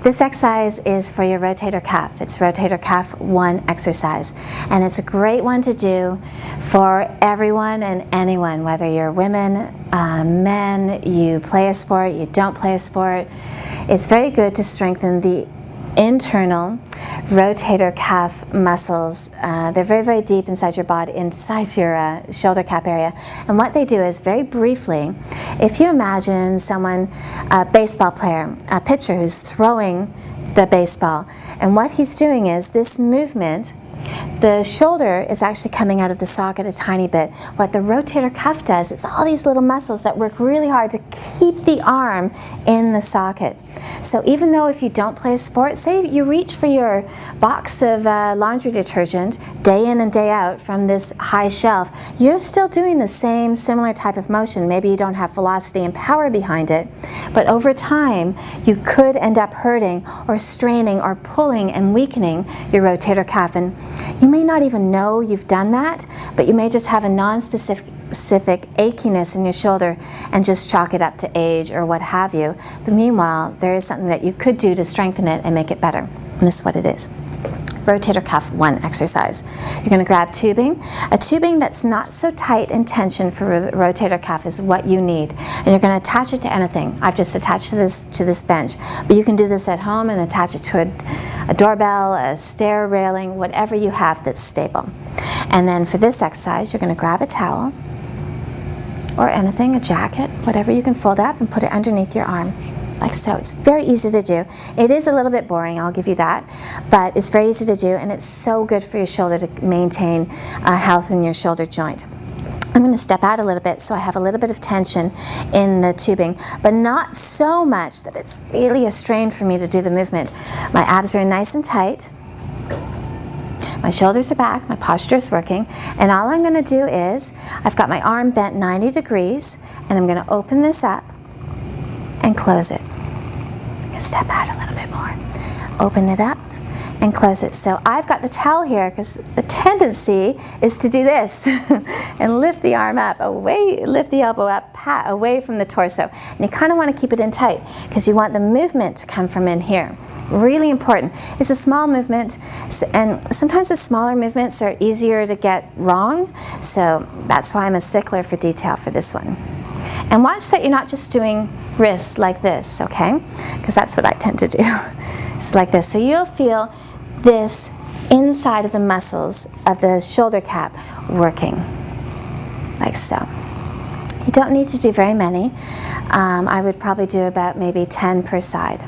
This exercise is for your rotator cuff. It's Rotator Cuff 1 exercise, and it's a great one to do for everyone and anyone, whether you're women, men, you play a sport, you don't play a sport. It's very good to strengthen the internal rotator cuff muscles. They're very, very deep inside your body, inside your shoulder cap area. And what they do is, very briefly, if you imagine someone, a baseball player, a pitcher who's throwing the baseball, and what he's doing is this movement, the shoulder is actually coming out of the socket a tiny bit. What the rotator cuff does, it's all these little muscles that work really hard to keep the arm in the socket. So even though if you don't play a sport, say you reach for your box of laundry detergent day in and day out from this high shelf, you're still doing the same similar type of motion. Maybe you don't have velocity and power behind it, but over time you could end up hurting or straining or pulling and weakening your rotator cuff. And you may not even know you've done that, but you may just have a non-specific achiness in your shoulder and just chalk it up to age or what have you. But meanwhile, there is something that you could do to strengthen it and make it better. And this is what it is. Rotator Cuff 1 exercise. You're going to grab tubing. A tubing that's not so tight in tension for the rotator cuff is what you need. And you're going to attach it to anything. I've just attached to this bench. But you can do this at home and attach it to a doorbell, a stair railing, whatever you have that's stable. And then for this exercise, you're going to grab a towel or anything, a jacket, whatever you can fold up and put it underneath your arm, like so. It's very easy to do. It is a little bit boring, I'll give you that, but it's very easy to do, and it's so good for your shoulder to maintain health in your shoulder joint. I'm going to step out a little bit so I have a little bit of tension in the tubing, but not so much that it's really a strain for me to do the movement. My abs are nice and tight. My shoulders are back, my posture is working, and all I'm going to do is, I've got my arm bent 90 degrees, and I'm going to open this up and close it. And step out a little bit more. Open it up and close it. So I've got the towel here because the tendency is to do this and lift the arm up away, lift the elbow up, pat away from the torso. And you kind of want to keep it in tight because you want the movement to come from in here. Really important. It's a small movement, and sometimes the smaller movements are easier to get wrong, so that's why I'm a stickler for detail for this one. And watch that you're not just doing wrists like this, okay? Because that's what I tend to do. It's like this. So you'll feel this inside of the muscles of the shoulder cap working, like so. You don't need to do very many. I would probably do about maybe 10 per side.